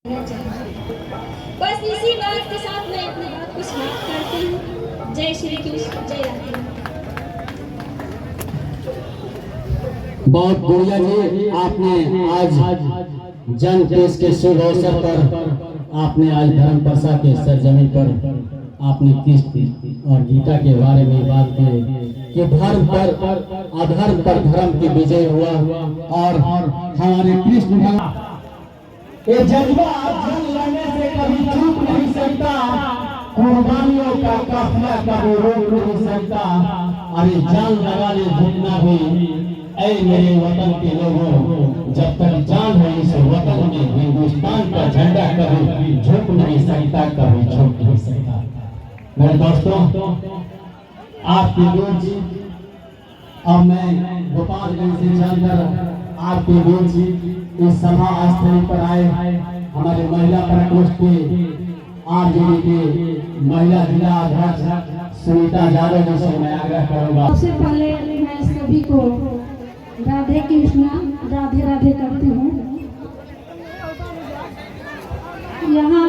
बस इसी बात के साथ मैं अपनी बात को समाप्त करती हूँ। जय श्री कृष्ण, जय राधे। बहुत बढ़िया जी, आपने आज जन देश के शुभ अवसर पर आपने आज धर्म प्रसा के सरजमीन पर आपने कृष्ण और गीता के बारे में बात की कि धर्म पर अधर्म पर धर्म की विजय हुआ और हमारे कृष्ण भगवान ये जज्बा जन लड़ने से कभी चूक नहीं सकता, कुर्बानियों का काफिला कभी रोक नहीं सकता। अरे जान लगा ले जितना भी, ऐ मेरे वतन के लोगों, जब तक जान है इस वतन में, हिंदुस्तान का झंडा कभी झुक नहीं सकता, कभी झुक नहीं सकता। मेरे दोस्तों, आपके बीच अब मैं गोपालगंज से चलकर आपके बीच इस सभा स्थल पर आए हमारे महिला प्रकोष्ठ के आरजेडी के महिला जिला अध्यक्ष सुनीता यादव जी से मैं आग्रह करूंगा। सबसे पहले मैं सभी को राधे कृष्णा राधे राधे करती हूँ। यहाँ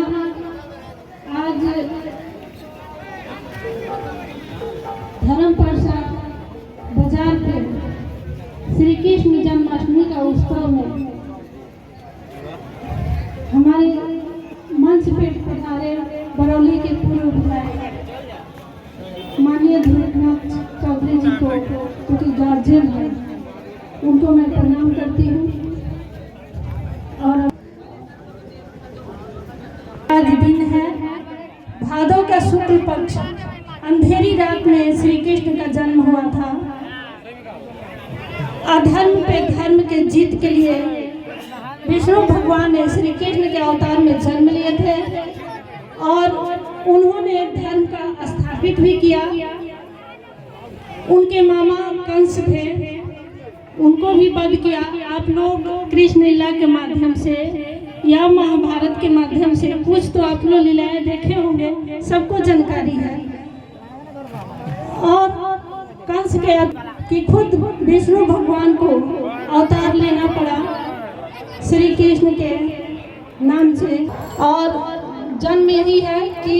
आज धर्म प्रसाद बाजार पे श्री कृष्ण जन्माष्टमी का उत्सव में हमारे मंच पे पधारे बरौली के पूर्व विधायक माननीय ध्रुवनाथ चौधरी जी को, जो कि गार्जियन है, उनको मैं प्रणाम करती हूँ। और आज दिन है भादों का शुक्ल पक्ष, अंधेरी रात में श्री कृष्ण का जन्म हुआ था। अधर्म पे धर्म के जीत के लिए विष्णु भगवान ने श्री कृष्ण के अवतार में जन्म लिए थे और उन्होंने धर्म का स्थापित भी किया। उनके मामा कंस थे, उनको भी वध किया। आप लोग कृष्ण लीला के माध्यम से या महाभारत के माध्यम से कुछ तो आप लोग लीलाएं देखे होंगे, सबको जानकारी है। और कंस के कि खुद विष्णु भगवान को अवतार लेना पड़ा श्री कृष्ण के नाम से, और जन्म यही है कि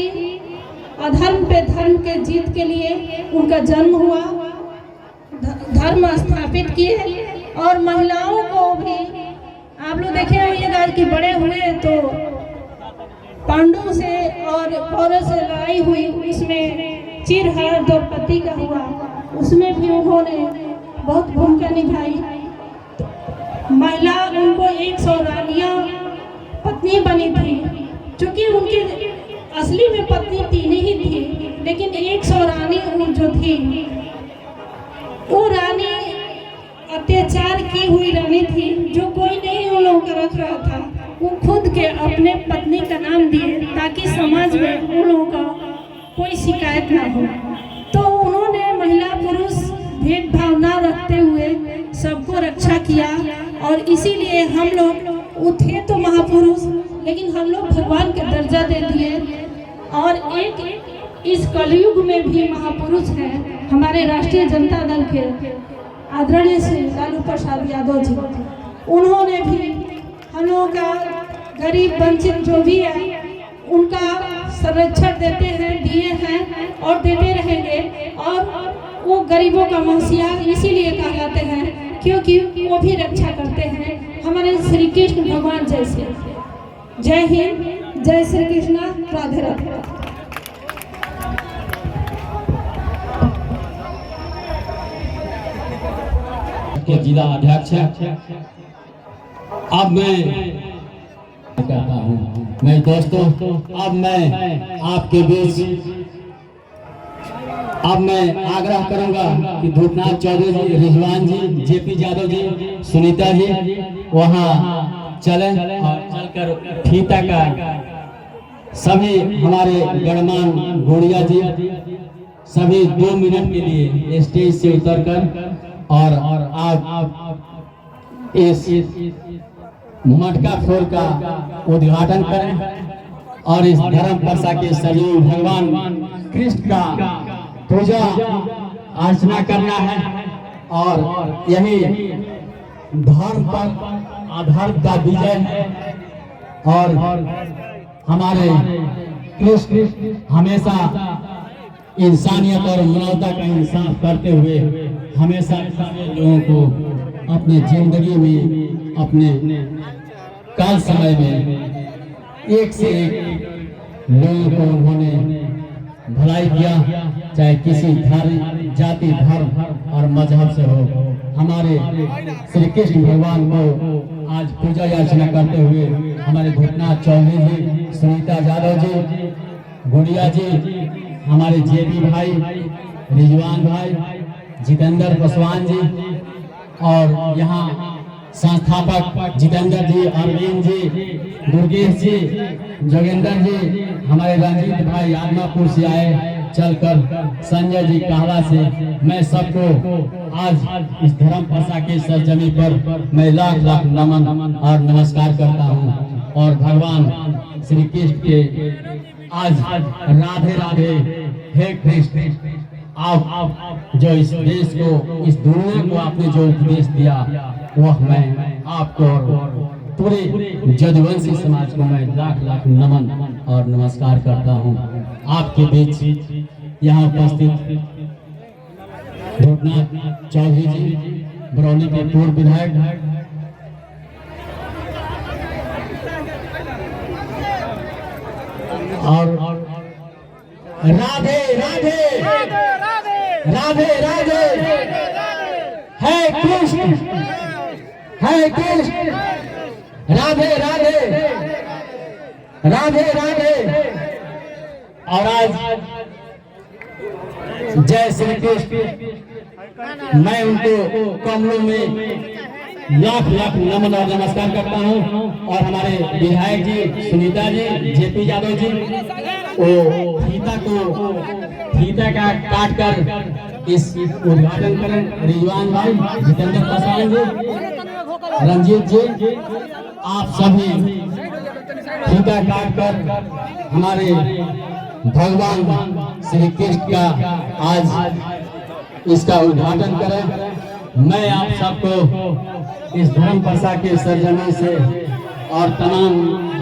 अधर्म पे धर्म के जीत के लिए उनका जन्म हुआ, धर्म स्थापित किए। और महिलाओं को भी आप लोग देखे होंगे कि बड़े हुए तो पांडवों से और कौरव से लड़ाई हुई, उसमें चिरहरण द्रौपदी का हुआ, उसमें भी उन्होंने बहुत भूमिका निभाई। महिला उनको 100 रानियां पत्नी बनी थी, क्योंकि उनकी असली में पत्नी 3 ही थी, लेकिन 100 रानी जो थी वो रानी अत्याचार की हुई रानी थी, जो कोई नहीं उन लोगों का रख रहा था। वो खुद के अपने पत्नी का नाम दिए ताकि समाज में उन लोगों का कोई शिकायत ना हो। तो उन्होंने महिला पुरुष भेदभाव ना रखते हुए सबको रक्षा किया, और इसीलिए हम लोग, वो थे तो महापुरुष, लेकिन हम लोग भगवान के दर्जा दे दिए। और एक इस कलयुग में भी महापुरुष हैं हमारे राष्ट्रीय जनता दल के आदरणीय श्री लालू प्रसाद यादव जी। उन्होंने भी हम लोगों का गरीब वंचित जो भी है उनका संरक्षण देते हैं, दिए हैं और देते रहेंगे। और वो गरीबों का मसीहा इसीलिए कहलाते हैं क्योंकि वो भी रक्षा करते हैं हमारे श्री कृष्ण भगवान जैसे। जय हिंद, जय श्री कृष्ण, राधे राधे। जिला अध्यक्ष अब मैं कहता हूँ, मैं दोस्तों अब मैं आपके बीच अब मैं आग्रह करूंगा कि ध्रुवनाथ चौधरी जी, रिजवान जी, जेपी यादव जी, सुनीता जी वहाँ चलें और चलकर फीता का सभी हमारे गणमान गुड़िया जी सभी 2 मिनट के लिए स्टेज से उतरकर और आप इस मटका फोड़ का उद्घाटन करें और इस धर्म प्रसा के सजीव भगवान कृष्ण का पूजा अर्चना करना है। और यही धर्म पर अधर्म का विजय है। और हमारे कृष्ण हमेशा इंसानियत और मानवता का इंसाफ करते हुए हमेशा सारे लोगों को अपने जिंदगी में, अपने काल समय में एक से एक लोगों को उन्होंने भलाई किया, चाहे किसी धर्म, जाति, धर्म और मजहब से हो। हमारे श्री कृष्ण भगवान को आज पूजा याचना करते हुए हमारे भूतनाथ चौधरी जी, सुनीता यादव जी, गुड़िया जी, हमारे जेबी भाई, रिजवान भाई, जितेंद्र पासवान जी और यहाँ संस्थापक जितेंद्र जी, अरविंद जी, दुर्गेश जी, जोगेंद्र जी, हमारे रंजीत भाई आदमापुर से आए चलकर, संजय जी कहला से, मैं सबको आज इस धर्म प्रसा के सरजमी पर मैं लाख लाख नमन और नमस्कार करता हूँ। और भगवान श्री कृष्ण के आज राधे राधे। हे कृष्ण, आप जो इस देश को, इस दुनिया को आपने जो उपदेश दिया, वह मैं आपको और पूरे जदुवंशी समाज को मैं लाख लाख नमन और नमस्कार करता हूँ। आपके बीच यहाँ उपस्थित भूतनाथ चौधरी जी, बरौनी के पूर्व विधायक, और राधे राधे राधे राधे। हे कृष्ण, हे कृष्ण, राधे राधे राधे राधे। और आज जय श्री कृष्ण, मैं उनको कमलों में लाख लाख नमन और नमस्कार करता हूँ। और हमारे विधायक जी, सुनीता जी, जेपी यादव जी, वो फीता का काट कर इस उद्घाटन करें। रिजवान भाई, जितेंद्र पासवान जी, रंजीत जी, आप सभी फीता काट कर हमारे भगवान श्री कृष्ण का आज इसका उद्घाटन करें। मैं आप सबको इस धर्म प्रसा के सरजमी से और तमाम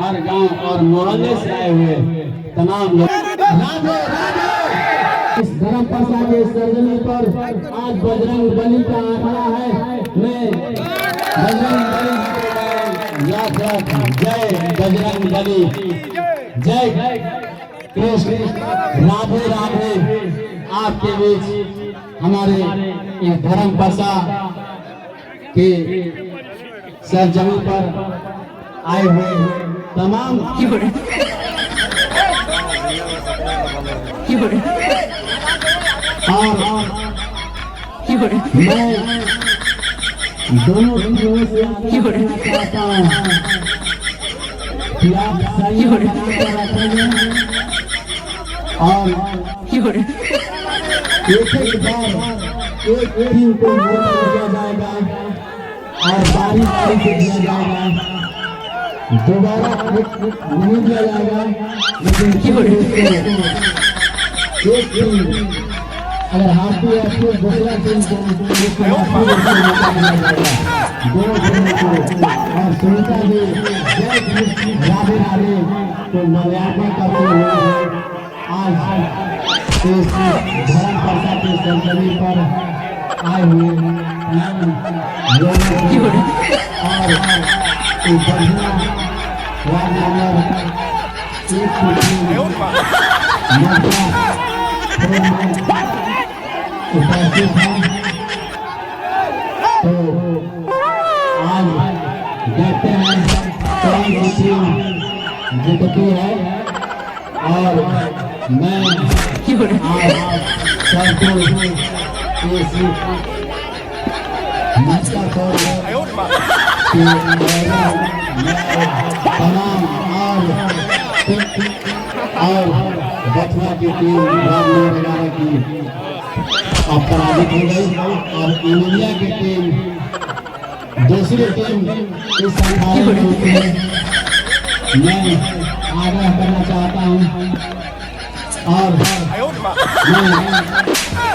हर गांव और मोहल्ले से आए हुए तमाम लोग राधे राधे। इस धर्म प्रसा के सरजमी पर आज बजरंग बली का आंकड़ा है। मैं बजरंग बली को लाख लाख जय बजरंग बली, जय कृष्ण, राधे राधे। आपके बीच हमारे इस धर्म प्रसा के सरजमी पर आए हुए तमाम और मैं दोनों चीजों से चाहता हूँ कि आप सही रखेंगे और एक बार एक टीम को वोट दिया जाएगा और बारी बारी से दिया जाएगा, दोबारा नहीं दिया जाएगा। लेकिन एक टीम अगर हारती है तो दूसरा टीम को दोनों टीमों को। और सुनीता जी, जय कृष्ण, राधे राधे को मर्यादा करते हुए आज इस धर्म प्रसा के सरजमी पर आए हुए लोगों और बढ़िया वार्ड नंबर 1 उपस्थित हैं। तो आज देखते हैं कौन सी टीम जीतती है। और मैं आज सबको इस मस्ता तमाम और बथुआ की टीम वगैरह की पराजित हो गई और इंडिया की टीम दूसरी टीम इस संभावना में मैं आग्रह करना चाहता हूँ और मैं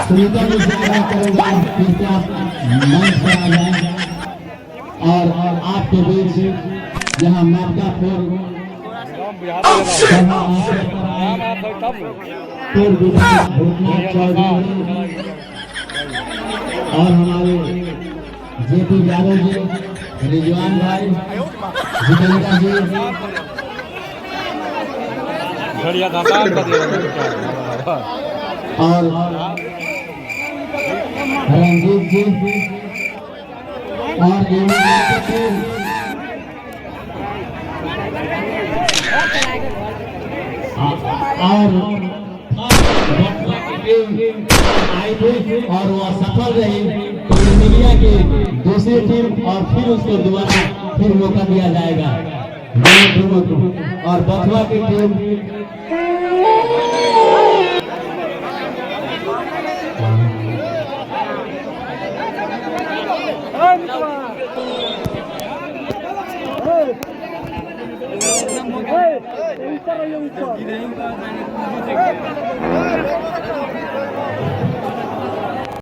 सुनीता जी से आग्रह करूँगा कि आप मंच पर आ जाएं और आपके बीच जहाँ मटकापुर पूर्व विधायक भूतनाथ चौधरी और हमारे जेपी यादव जी, रिजवान भाई, जितेंद्र जी और रंजीत जी और और वह सफल रही तो मीडिया की दूसरी टीम और फिर उसको दोबारा फिर मौका दिया जाएगा और बथुआ की टीम Hey!